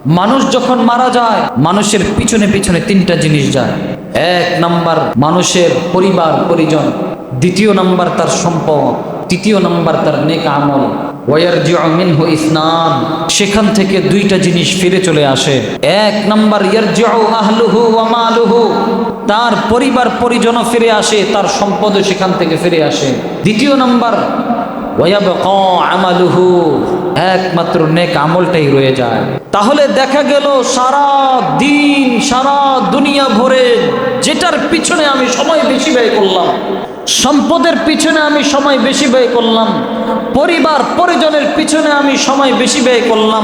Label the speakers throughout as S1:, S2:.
S1: মানুষ যখন মারা যায় মানুষের পিছনে পিছনে তিনটা জিনিস যায়। এক নাম্বার মানুষের পরিবার পরিজন, দ্বিতীয় নাম্বার তার সম্পদ, তৃতীয় নাম্বার তার নেক আমল। ওয়ারজিউ মিনহু ইসনান, সেখান থেকে দুইটা জিনিস ফিরে চলে আসে। এক নাম্বার ইয়ারজিউ আহলুহু ওয়া মালুহু, তার পরিবার পরিজনও ফিরে আসে, তার সম্পদও সেখান থেকে ফিরে আসে। দ্বিতীয় নাম্বার ওয়ায়াবকা আমালুহু, একমাত্র নেক আমলটাই রয়ে যায়। তাহলে দেখা গেল সারা দিন সারা দুনিয়া ভরে যেটার পিছনে আমি সময় বেশি ব্যয় করলাম, সম্পদের পিছনে আমি সময় বেশি ব্যয় করলাম, পরিবার পরিজনের পিছনে আমি সময় বেশি ব্যয় করলাম,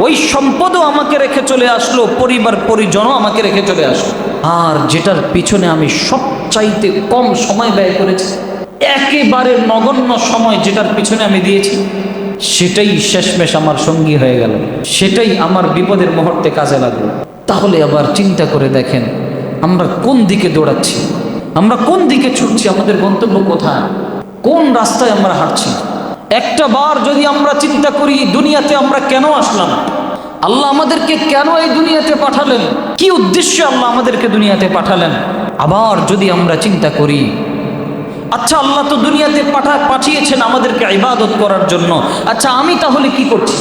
S1: ওই সম্পদও আমাকে রেখে চলে আসলো, পরিবার পরিজনও আমাকে রেখে চলে আসলো। আর যেটার পিছনে আমি সবচাইতে কম সময় ব্যয় করেছি, একেবারে নগণ্য সময় যেটার পিছনে আমি দিয়েছি, সেটাই শেষমেশ আমার সঙ্গী হয়ে গেল, সেটাই আমার বিপদের মুহূর্তে কাজে লাগলো। তাহলে আবার চিন্তা করে দেখেন আমরা কোন দিকে দৌড়াচ্ছি, আমরা কোন দিকে ছুটছি, আমাদের গন্তব্য কোথায়, কোন রাস্তায় আমরা হাঁটছি। একটা বার যদি আমরা চিন্তা করি দুনিয়াতে আমরা কেন আসলাম, আল্লাহ আমাদেরকে কেন এই দুনিয়াতে পাঠালেন, কি উদ্দেশ্যে আল্লাহ আমাদেরকে দুনিয়াতে পাঠালেন, আবার যদি আমরা চিন্তা করি আচ্ছা আল্লাহ তো দুনিয়াতে পাঠিয়েছেন আমাদেরকে ইবাদত করার জন্য, আচ্ছা আমি তাহলে কি করছি।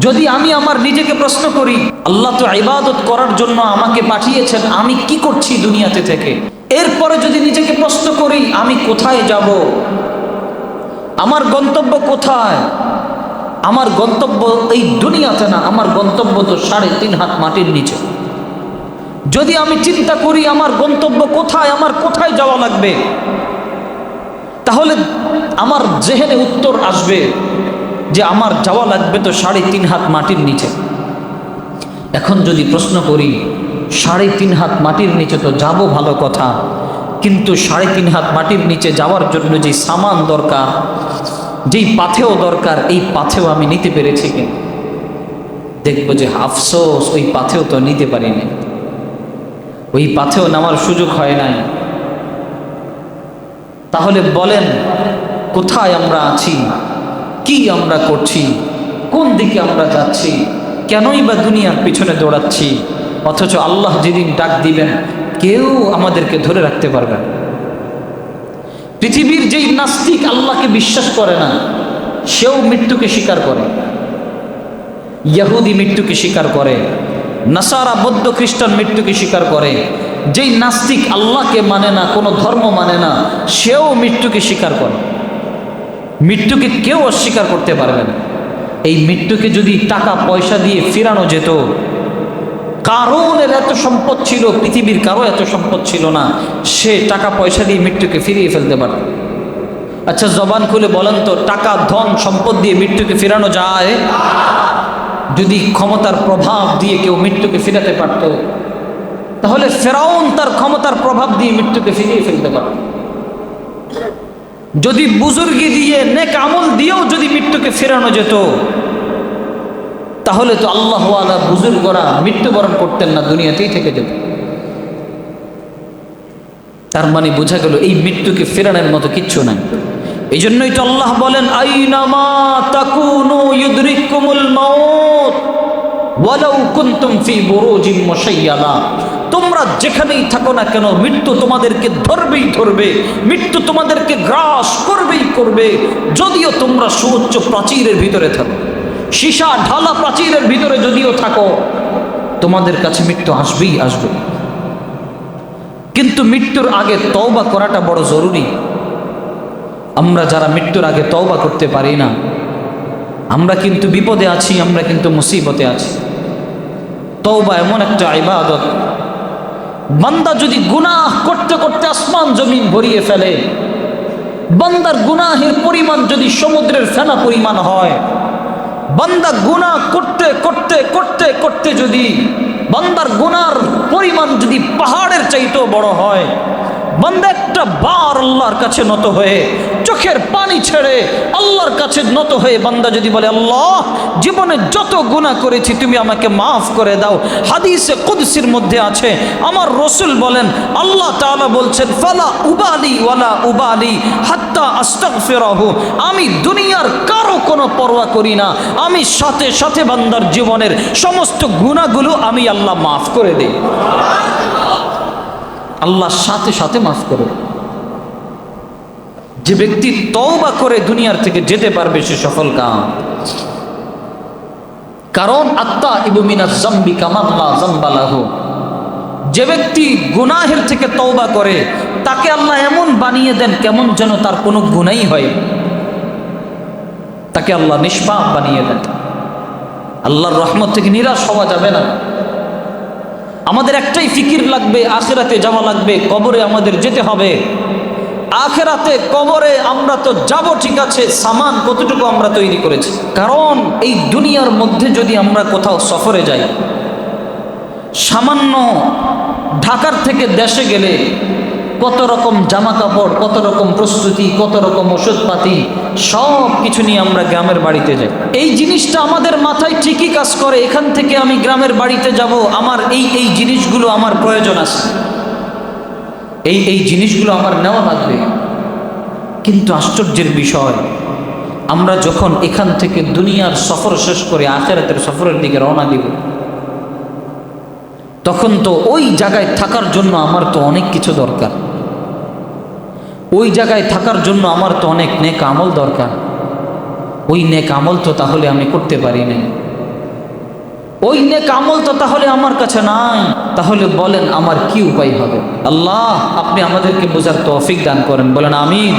S1: যদি আমি আমার নিজেকে প্রশ্ন করি আল্লাহ তো ইবাদত করার জন্য আমাকে পাঠিয়েছেন, আমি কি করছি দুনিয়াতে থেকে। এরপরে যদি নিজেকে প্রশ্ন করি আমি কোথায় যাব, আমার গন্তব্য কোথায়, আমার গন্তব্য এই দুনিয়াতে না, আমার গন্তব্য তো 3.5 হাত মাটির নিচে। যদি আমি চিন্তা করি আমার গন্তব্য কোথায়, আমার কোথায় যাওয়া লাগবে, তাহলে আমার জেহেনে উত্তর আসবে যে আমার যাওয়া লাগবে তো 3.5 হাত মাটির নিচে। এখন যদি প্রশ্ন করি 3.5 হাত মাটির নিচে তো যাব ভালো কথা, কিন্তু 3.5 হাত মাটির নিচে যাওয়ার জন্য যে সামান দরকার, যেই পাথেও দরকার, এই পাথেও আমি নিতে পেরেছি কিনা। দেখবো যে আফসোস ওই পাথেও তো নিতে পারিনি, ওই পাথেও নামার সুযোগ হয় নাই। তাহলে বলেন কোথায় আমরা আছি, কি আমরা করছি, কোন দিকে আমরা যাচ্ছি, কেনই বা দুনিয়ার পিছনে দৌড়াচ্ছি, অথচ আল্লাহ যেদিন ডাক দিবেন কেউ আমাদেরকে ধরে রাখতে পারবে না। পৃথিবীর যেই নাস্তিক আল্লাহকে বিশ্বাস করে না সেও মৃত্যুকে স্বীকার করে, ইহুদি মৃত্যুকে স্বীকার করে, নাসারা বৌদ্ধ খ্রিস্টান মৃত্যুকে স্বীকার করে। যেই নাস্তিক আল্লাহকে মানে না, কোনো ধর্ম মানে না, সেও মৃত্যুকে স্বীকার করে। মৃত্যুকে কেউ অস্বীকার করতে পারবে না। এই মৃত্যুকে যদি টাকা পয়সা দিয়ে ফিরানো যেত, কারণের এত সম্পদ ছিল, পৃথিবীর কারো এত সম্পদ ছিল না, সে টাকা পয়সা দিয়ে মৃত্যুকে ফিরিয়ে ফেলতে পারত। আচ্ছা জবান খুলে বলেন তো, টাকা ধন সম্পদ দিয়ে মৃত্যুকে ফিরানো যায়? যদি ক্ষমতার প্রভাব দিয়ে কেউ মৃত্যুকে ফিরাতে পারত, তাহলে ফেরাউন তার ক্ষমতার প্রভাব দিয়ে মৃত্যুকে ফিরিয়ে ফেলতে পারত। যদি বুজুর্গি দিয়ে নেক আমল দিয়েও যদি মৃত্যুকে ফেরানো যেত, তাহলে তো আল্লাহ ওয়ালা বুজুর্গরা মৃত্যুবরণ করতেন না, দুনিয়াতেই থেকে যেত। তার মানে বোঝা গেল এই মৃত্যুকে ফেরানোর মতো কিচ্ছু নাই। এই জন্যই তো আল্লাহ বলেন আইনামা তাকুনু ইউদরিকুমুল মাউত ওয়ালাউ কুনতুম ফি বুরুজিন মুশাইয়াদা, তোমরা যেখানেই থাকো না কেন মৃত্যু তোমাদেরকে ধরবেই ধরবে, মৃত্যু তোমাদেরকে গ্রাস করবেই করবে। যদিও তোমরা সুউচ্চ প্রাচীরের ভিতরে থাকো, সীসা ঢালা প্রাচীরের ভিতরে যদিও থাকো, তোমাদের কাছে মৃত্যু আসবেই আসবে। কিন্তু মৃত্যুর আগে তওবা করাটা বড় জরুরি। আমরা যারা মৃত্যুর আগে তওবা করতে পারি না, আমরা কিন্তু বিপদে আছি, আমরা কিন্তু মুসিবতে আছি। তওবা এমন একটা ইবাদত, বান্দা যদি গুনাহ করতে করতে আসমান জমিন ভরিয়ে ফেলে, বান্দার গুনাহের পরিমাণ যদি সমুদ্রের ফেনা পরিমাণ হয়, বান্দা গুনাহ করতে করতে করতে করতে যদি বান্দার গুনার পরিমাণ যদি পাহাড়ের চাইতেও বড় হয়, বান্দা একটা বার আল্লাহর কাছে নত হয়ে চোখে চোখের পানি ছেড়ে আল্লাহর কাছে নত হয়ে বান্দা যদি বলে, আল্লাহ জীবনে যত গুনাহ করেছি তুমি আমাকে মাফ করে দাও। হাদিসে কুদসির মধ্যে আছে, আমার রসুল বলেন, আল্লাহ তাআলা বলছেন, ফালা উবালি ওয়ালা উবালি হাত্তা আস্তাগফিরাহু, আমি দুনিয়ার কারো কোনো পরোয়া করি না, আমি সাথে সাথে বান্দার জীবনের সমস্ত গুনাহগুলো আমি আল্লাহ মাফ করে দেই। আল্লাহ সাথে সাথে মাফ করে। যে ব্যক্তি তওবা করে দুনিয়ার থেকে যেতে পারবে সে সফল কাম। কারণ আত্তাইবু মিনাজ যামবি কামান লা যামবা লাহু, যে ব্যক্তি গুনাহের থেকে তওবা করে তাকে আল্লাহ এমন বানিয়ে দেন কেমন যেন তার কোনো গুনাহই হয়, তাকে আল্লাহ নিষ্পাপ বানিয়ে দেন। আল্লাহর রহমত থেকে নিরাশ হওয়া যাবে না। আমাদের একটাই ফিকির লাগবে, আখিরাতে যাওয়া লাগবে, কবরে আমাদের যেতে হবে। আখিরাতে কবরে আমরা তো যাব ঠিক আছে, সামান কতটুকু আমরা তৈরি করেছি। কারণ এই দুনিয়ার মধ্যে যদি আমরা কোথাও সফরে যাই, সামান্য ঢাকার থেকে দেশে গেলে কত রকম জামা কাপড়, কত রকম প্রস্তুতি, কত রকম ওষুধপাতি, সব কিছু নিয়ে আমরা গ্রামের বাড়িতে যাই। এই জিনিসটা আমাদের মাথায় ঠিকই কাজ করে, এখান থেকে আমি গ্রামের বাড়িতে যাব, আমার এই জিনিসগুলো আমার প্রয়োজন আছে, এই জিনিসগুলো আমার নেওয়া লাগবে। কিন্তু আশ্চর্যের বিষয়, আমরা যখন এখান থেকে দুনিয়ার সফর শেষ করে আখিরাতের সফরের দিকে রওনা দিব, তখন তো ওই জায়গায় থাকার জন্য আমার তো অনেক কিছু দরকার, ওই জায়গায় থাকার জন্য আমার তো অনেক নেক আমল দরকার। ওই নেক আমল তো তাহলে আমি করতে পারি না, ওই নেক আমল তো তাহলে আমার কাছে নাই। তাহলে বলেন আমার কি উপায় হবে? আল্লাহ আপনি আমাদেরকে বোঝার তৌফিক দান করেন, বলেন আমিন।